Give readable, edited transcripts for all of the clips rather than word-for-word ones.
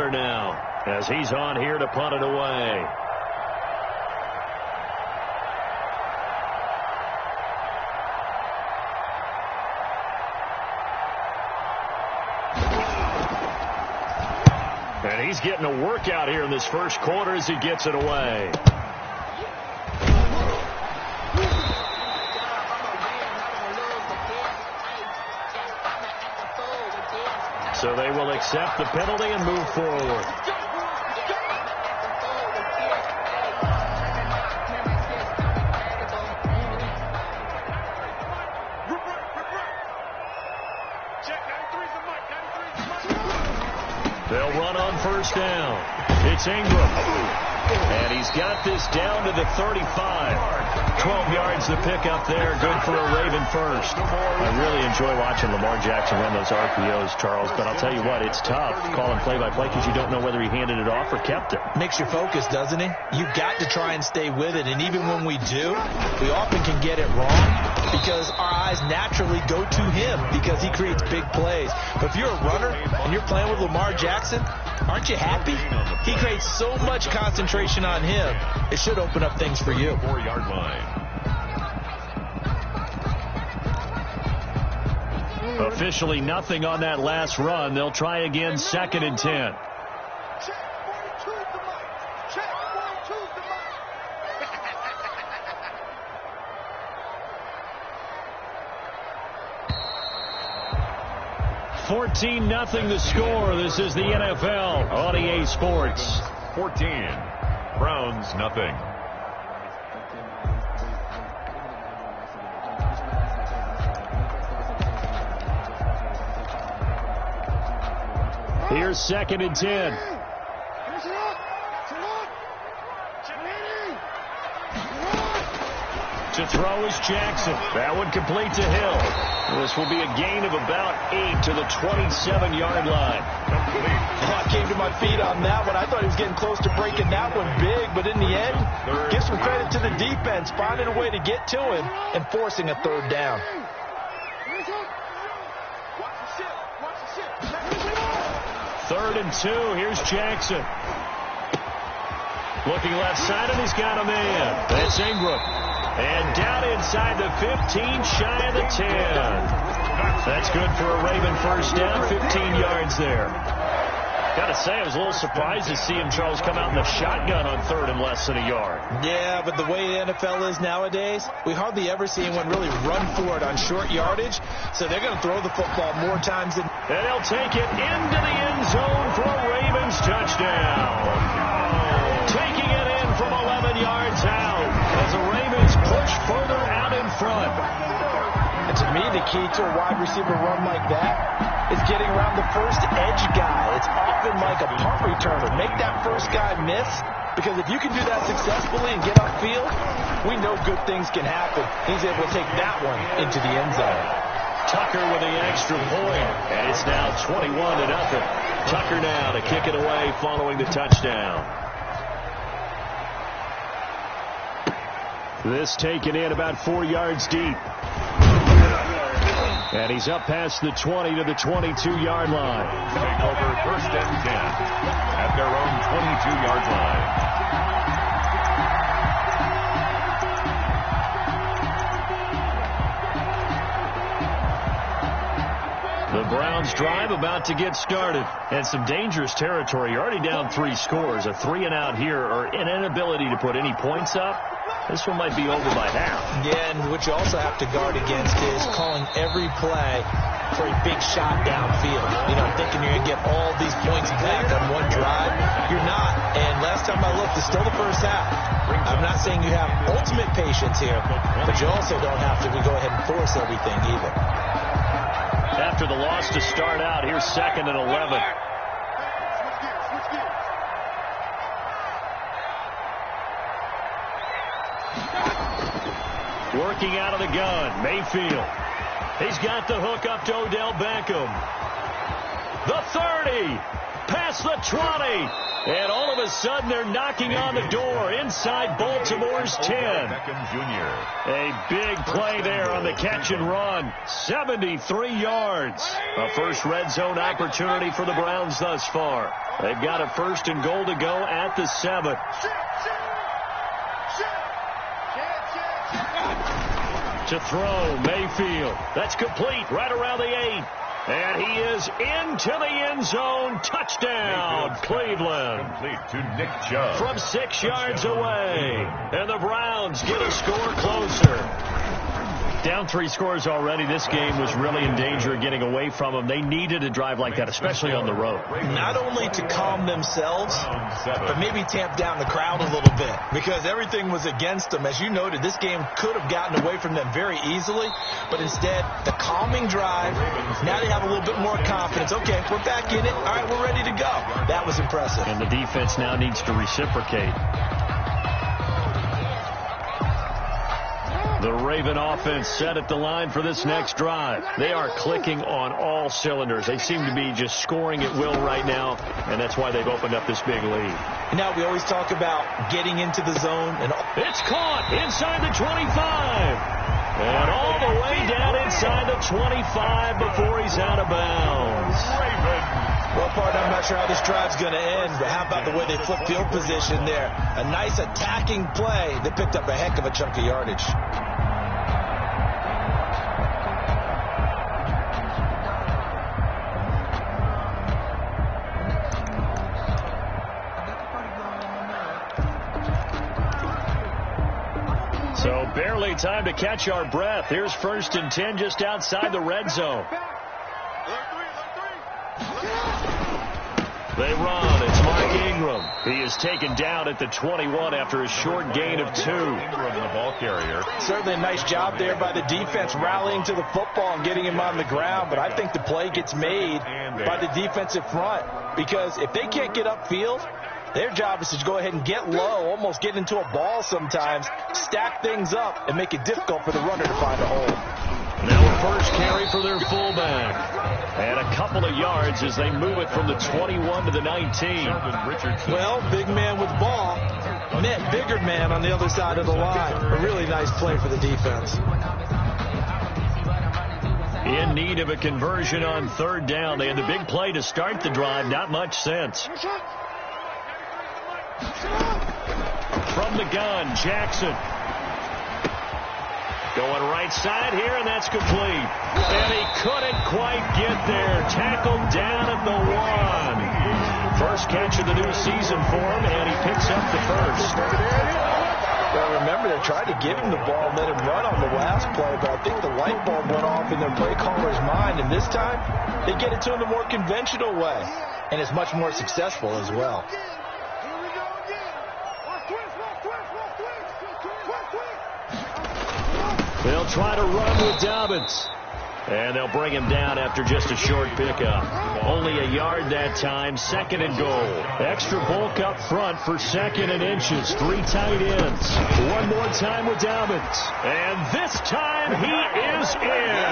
punter now, as he's on here to punt it away. And he's getting a workout here in this first quarter as he gets it away. So they will accept the penalty and move forward. They'll run on first down. It's Ingram. And he's got this down to the 35. 12 yards to pick up there. Good for a Raven first. I really enjoy watching Lamar Jackson run those RPOs, Charles. But I'll tell you what, it's tough calling play-by-play because you don't know whether he handed it off or kept it. Makes you focus, doesn't it? You've got to try and stay with it. And even when we do, we often can get it wrong because our eyes naturally go to him because he creates big plays. But if you're a runner and you're playing with Lamar Jackson, aren't you happy? He creates so much concentration on him. It should open up things for you. 4-yard line. Officially nothing on that last run. They'll try again, 2nd and 10. $14-0 the score. This is the NFL on EA Sports. 14. Browns, nothing. Here's 2nd and 10. To throw is Jackson. That one complete to Hill. This will be a gain of about 8 to the 27-yard line. I came to my feet on that one. I thought he was getting close to breaking that one big, but in the end, give some credit to the defense, finding a way to get to him and forcing a 3rd down. 3rd and 2. Here's Jackson. Looking left side, and he's got a man. That's Ingram. And down inside the 15, shy of the 10. That's good for a Raven first down, 15 yards there. Got to say, I was a little surprised to see him, Charles, come out in the shotgun on 3rd and less than a yard. Yeah, but the way the NFL is nowadays, we hardly ever see anyone really run for it on short yardage. So they're going to throw the football more times than... And they'll take it into the end zone for a Ravens touchdown. Taking it in from 11 yards out as the Ravens push further out in front. And to me, the key to a wide receiver run like that is getting around the first edge guy. It's often like a punt returner. Make that first guy miss, because if you can do that successfully and get upfield, we know good things can happen. He's able to take that one into the end zone. Tucker with the extra point, and it's now 21-0. Tucker now to kick it away following the touchdown. This taken in about 4 yards deep. And he's up past the 20 to the 22-yard line. Take over 1st and 10 at their own 22-yard line. The Browns drive about to get started. And some dangerous territory. You're already down 3 scores. A 3-and-out here, or an inability to put any points up. This one might be over by half. Yeah, and what you also have to guard against is calling every play for a big shot downfield. You know, thinking you're going to get all these points back on one drive. You're not. And last time I looked, it's still the first half. I'm not saying you have ultimate patience here, but you also don't have to go ahead and force everything either. After the loss to start out, here's 2nd and 11. Working out of the gun, Mayfield. He's got the hook up to Odell Beckham. The 30. Pass past the 20. And all of a sudden, they're knocking on the door inside Baltimore's 10. A big play there on the catch and run. 73 yards. A first red zone opportunity for the Browns thus far. They've got a 1st and goal to go at the 7. To throw, Mayfield. That's complete right around the 8. And he is into the end zone. Touchdown, Cleveland. Complete to Nick Chubb. From 6 yards away. And the Browns get a score closer. Down 3 scores already. This game was really in danger of getting away from them. They needed a drive like that, especially on the road. Not only to calm themselves, but maybe tamp down the crowd a little bit, because everything was against them. As you noted, this game could have gotten away from them very easily, but instead, the calming drive, now they have a little bit more confidence. Okay, we're back in it. All right, we're ready to go. That was impressive. And the defense now needs to reciprocate. The Raven offense set at the line for this next drive. They are clicking on all cylinders. They seem to be just scoring at will right now, and that's why they've opened up this big lead. Now, we always talk about getting into the zone. And it's caught inside the 25. And all the way down inside the 25 before he's out of bounds. Well, partner, I'm not sure how this drive's going to end, but how about the way they flipped field position there? A nice attacking play that picked up a heck of a chunk of yardage. So barely time to catch our breath. Here's 1st and 10 just outside the red zone. They run. It's Mark Ingram. He is taken down at the 21 after a short gain of 2. Ingram, the ball carrier. Certainly a nice job there by the defense rallying to the football and getting him on the ground, but I think the play gets made by the defensive front, because if they can't get upfield, their job is to go ahead and get low, almost get into a ball sometimes, stack things up, and make it difficult for the runner to find a hole. Now a first carry for their fullback. And a couple of yards as they move it from the 21 to the 19. Well, big man with the ball met bigger man on the other side of the line. A really nice play for the defense. In need of a conversion on 3rd down. They had the big play to start the drive. Not much sense. From the gun, Jackson. Going right side here, and that's complete. And he couldn't quite get there. Tackled down at the 1. First catch of the new season for him, and he picks up the first. Well, remember, they tried to give him the ball and let him run on the last play, but I think the light bulb went off in their play caller's mind, and this time they get it to him the more conventional way, and it's much more successful as well. They'll try to run with Dobbins. And they'll bring him down after just a short pickup. Only a yard that time. 2nd and goal. Extra bulk up front for 2nd and inches. 3 tight ends. One more time with Dobbins. And this time he is in.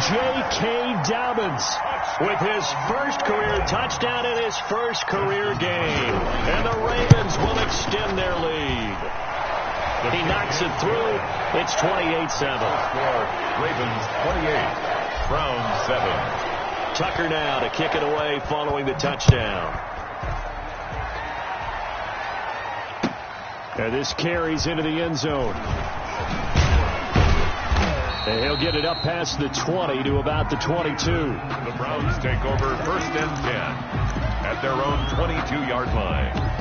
J.K. Dobbins with his first career touchdown in his first career game. And the Ravens will extend their lead. He knocks it through. It's 28-7. Ravens 28, Browns 7. Tucker now to kick it away following the touchdown. And this carries into the end zone. And he'll get it up past the 20 to about the 22. The Browns take over 1st and 10 at their own 22-yard line.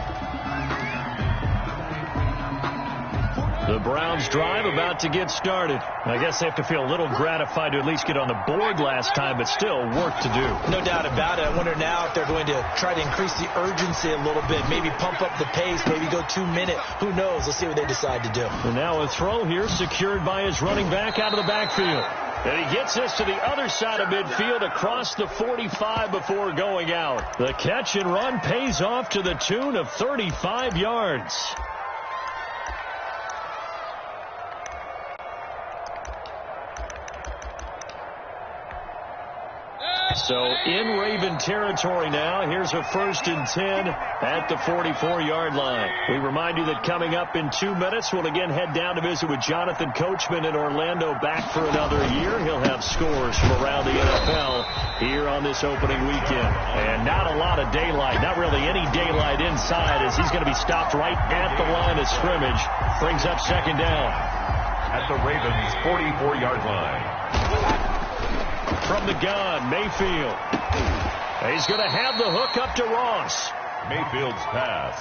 The Browns drive about to get started. I guess they have to feel a little gratified to at least get on the board last time, but still work to do. No doubt about it. I wonder now if they're going to try to increase the urgency a little bit, maybe pump up the pace, maybe go 2 minute. Who knows? Let's see what they decide to do. And now a throw here secured by his running back out of the backfield. And he gets us to the other side of midfield across the 45 before going out. The catch and run pays off to the tune of 35 yards. So in Raven territory now. Here's a 1st and 10 at the 44-yard line. We remind you that coming up in 2 minutes, we'll again head down to visit with Jonathan Coachman in Orlando, back for another year. He'll have scores from around the NFL here on this opening weekend. And not a lot of daylight, not really any daylight inside, as he's going to be stopped right at the line of scrimmage. Brings up 2nd down. At the Ravens' 44-yard line. From the gun, Mayfield. He's going to have the hook up to Ross. Mayfield's pass.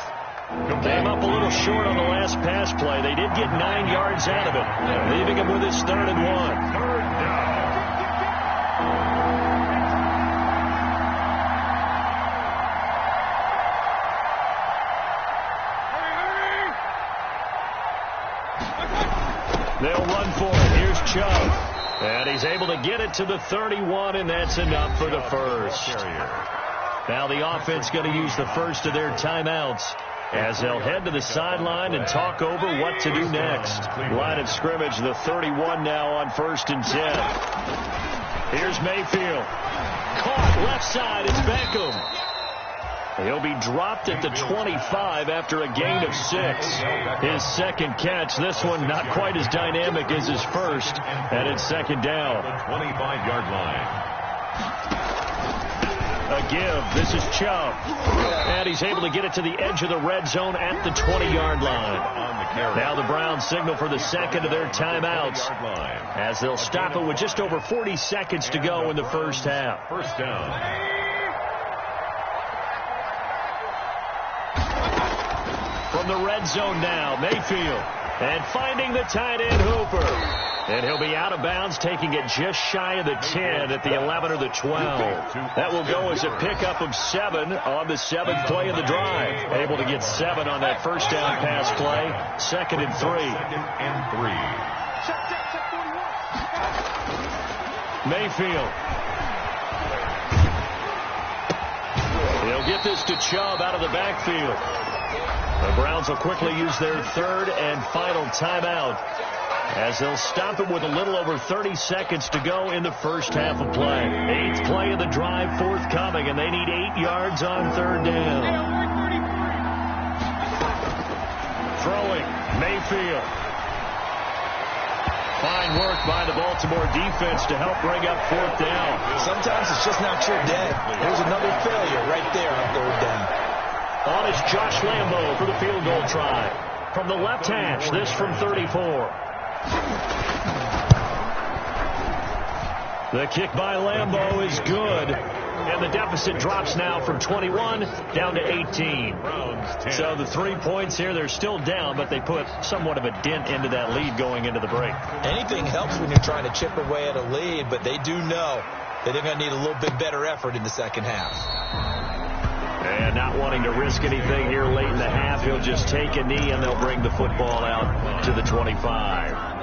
Came up a little short on the last pass play. They did get 9 yards out of it, leaving him with his 3rd and 1. 3rd down. They'll run for it. Here's Chubb. And he's able to get it to the 31, and that's enough for the first. Now the offense going to use the first of their timeouts as they'll head to the sideline and talk over what to do next. Line of scrimmage, the 31 now on 1st and 10. Here's Mayfield. Caught left side. It's Beckham. He'll be dropped at the 25 after a gain of 6. His 2nd catch, this one not quite as dynamic as his first, and it's 2nd down. The 25-yard line. A give. This is Chubb. And he's able to get it to the edge of the red zone at the 20-yard line. Now the Browns signal for the 2nd of their timeouts as they'll stop it with just over 40 seconds to go in the first half. 1st down. From the red zone now, Mayfield. And finding the tight end, Hooper. And he'll be out of bounds, taking it just shy of the 10 at the 11 or the 12. That will go as a pickup of 7 on the 7th play of the drive. Able to get 7 on that first down pass play. 2nd and 3. 2nd and 3. Mayfield. He'll get this to Chubb out of the backfield. The Browns will quickly use their 3rd and final timeout as they'll stop it with a little over 30 seconds to go in the first half of play. 8th play of the drive forthcoming, and they need 8 yards on 3rd down. Throwing, Mayfield. Fine work by the Baltimore defense to help bring up 4th down. Sometimes it's just not your day. There's another failure right there on 3rd down. On is Josh Lambo for the field goal try. From the left hash, this from 34. The kick by Lambo is good. And the deficit drops now from 21 down to 18. So the 3 points here, they're still down, but they put somewhat of a dent into that lead going into the break. Anything helps when you're trying to chip away at a lead, but they do know that they're going to need a little bit better effort in the second half. And not wanting to risk anything here late in the half, he'll just take a knee and they'll bring the football out to the 25.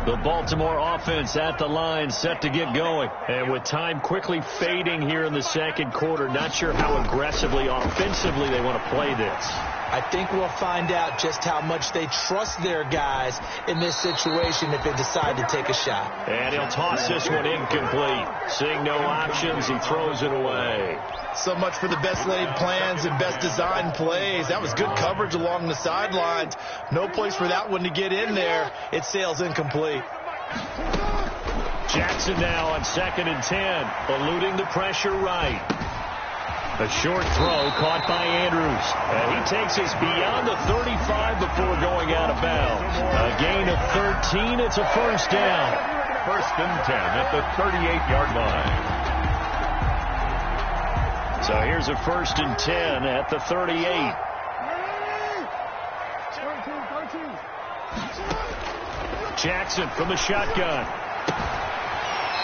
The Baltimore offense at the line, set to get going. And with time quickly fading here in the second quarter, not sure how aggressively, offensively they want to play this. I think we'll find out just how much they trust their guys in this situation if they decide to take a shot. And he'll toss this one incomplete. Seeing no options, he throws it away. So much for the best laid plans and best designed plays. That was good coverage along the sidelines. No place for that one to get in there. It sails incomplete. Jackson now on 2nd and 10, eluding the pressure right. A short throw caught by Andrews. And he takes us beyond the 35 before going out of bounds. A gain of 13. It's a 1st down. 1st and 10 at the 38-yard line. So here's a 1st and 10 at the 38. Jackson from the shotgun.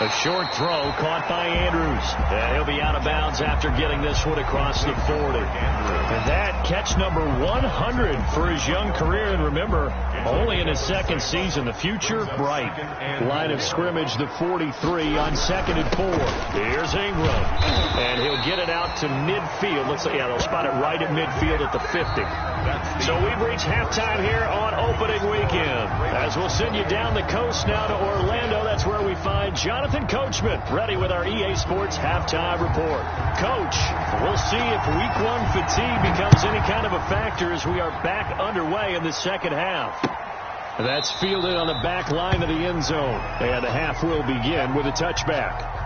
A short throw caught by Andrews. And he'll be out of bounds after getting this one across the 40. And that catch number 100 for his young career. And remember, only in his second season. The future bright. Line of scrimmage, the 43 on 2nd and 4. Here's Ingram. And he'll get it out to midfield. Looks like, yeah, they'll spot it right at midfield at the 50. So we've reached halftime here on opening weekend. As we'll send you down the coast now to Orlando. That's where we find Jonathan Coachman ready with our EA Sports halftime report. Coach, we'll see if week 1 fatigue becomes any kind of a factor as we are back underway in the second half. That's fielded on the back line of the end zone. And the half will begin with a touchback.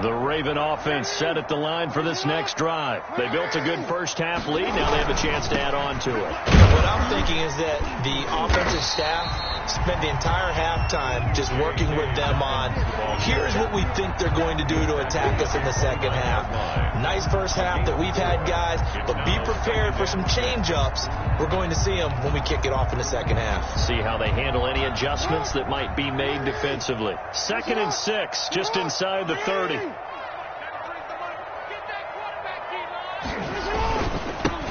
The Raven offense set at the line for this next drive. They built a good first half lead. Now they have a chance to add on to it. What I'm thinking is that the offensive staff spent the entire halftime just working with them on, here's what we think they're going to do to attack us in the second half. Nice first half that we've had, guys, but be prepared for some change-ups. We're going to see them when we kick it off in the second half. See how they handle any adjustments that might be made defensively. 2nd and 6, just inside the 30.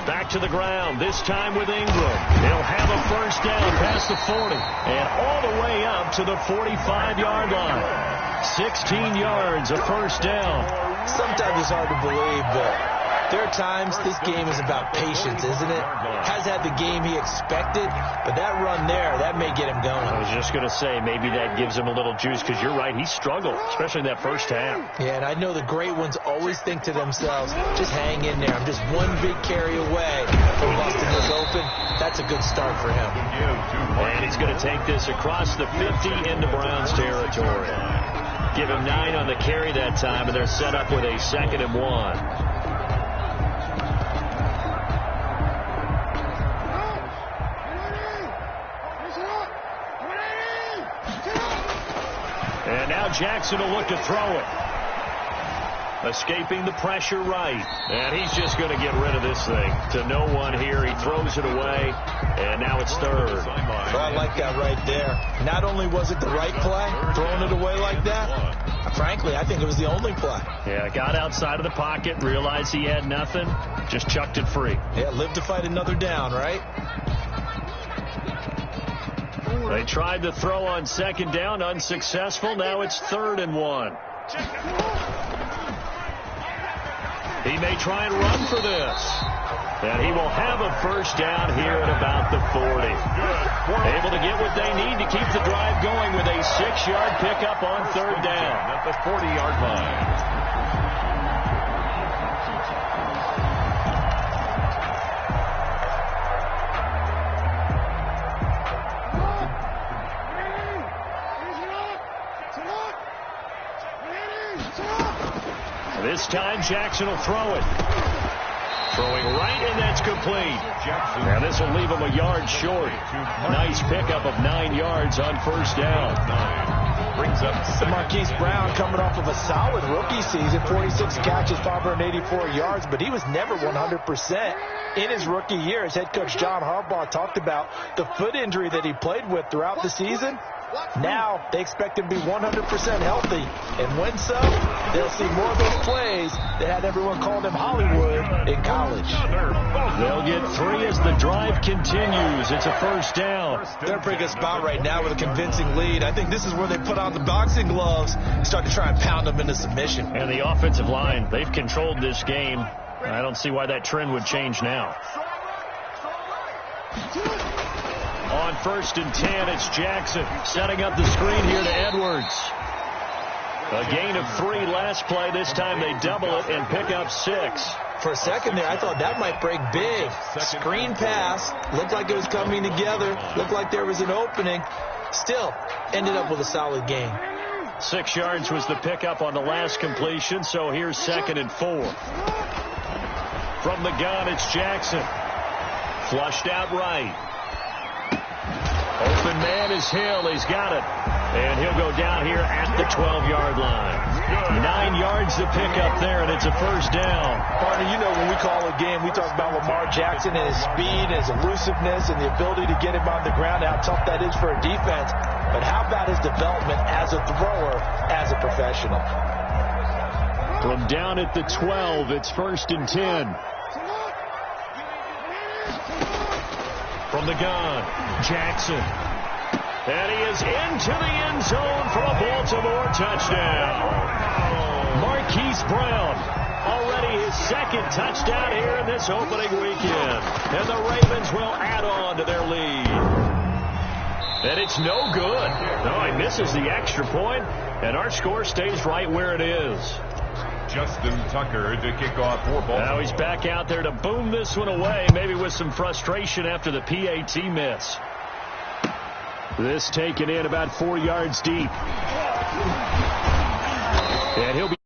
Back to the ground, this time with Ingram. He'll have a first down past the 40 and all the way up to the 45-yard line. 16 yards, a first down. Sometimes it's hard to believe, but there are times this game is about patience, isn't it? Has had the game he expected, but that run there, that may get him going. I was just going to say, maybe that gives him a little juice, because you're right, he struggled, especially in that first half. Yeah, and I know the great ones always think to themselves, just hang in there. I'm just one big carry away from busting this open. That's a good start for him. And he's going to take this across the 50 into Browns territory. Give him 9 on the carry that time, and they're set up with a 2nd and 1. And now Jackson will look to throw it. Escaping the pressure right. And he's just going to get rid of this thing to no one here. He throws it away, and now it's 3rd. So I like that right there. Not only was it the right play, throwing it away like that, frankly, I think it was the only play. Yeah, got outside of the pocket, realized he had nothing, just chucked it free. Yeah, live to fight another down, right? They tried to throw on 2nd down, unsuccessful. Now it's 3rd and 1. He may try and run for this. And he will have a first down here at about the 40. Able to get what they need to keep the drive going with a 6-yard pickup on 3rd down. At the 40-yard line. This time Jackson will throw it. Throwing right, and that's complete. Now this will leave him a yard short. Nice pickup of 9 yards on first down. Brings up Marquise Brown coming off of a solid rookie season, 46 catches, 584 yards, but he was never 100% in his rookie year. As head coach John Harbaugh talked about the foot injury that he played with throughout the season. Now they expect him to be 100% healthy. And when so, they'll see more of those plays that had everyone call him Hollywood in college. They'll get 3 as the drive continues. It's a first down. They're in a pretty good spot right now with a convincing lead. I think this is where they put on the boxing gloves and start to try and pound them into submission. And the offensive line, they've controlled this game. I don't see why that trend would change now. On 1st and 10, it's Jackson setting up the screen here to Edwards. A gain of 3 last play. This time they double it and pick up 6. For a second there, I thought that might break big. Screen pass. Looked like it was coming together. Looked like there was an opening. Still, ended up with a solid gain. 6 yards was the pickup on the last completion, so here's 2nd and 4. From the gun, it's Jackson. Flushed out right. Open man is Hill. He's got it. And he'll go down here at the 12-yard line. 9 yards to pick up there, and it's a first down. Partner, you know when we call a game, we talk about Lamar Jackson and his speed, and his elusiveness, and the ability to get him on the ground, how tough that is for a defense. But how about his development as a thrower, as a professional? From down at the 12, it's 1st and 10. From the gun, Jackson. And he is into the end zone for a Baltimore touchdown. Marquise Brown, already his 2nd touchdown here in this opening weekend. And the Ravens will add on to their lead. And it's no good. No, he misses the extra point, and our score stays right where it is. Justin Tucker to kick off for Baltimore. Now he's back out there to boom this one away, maybe with some frustration after the PAT miss. This taken in about 4 yards deep. And he'll be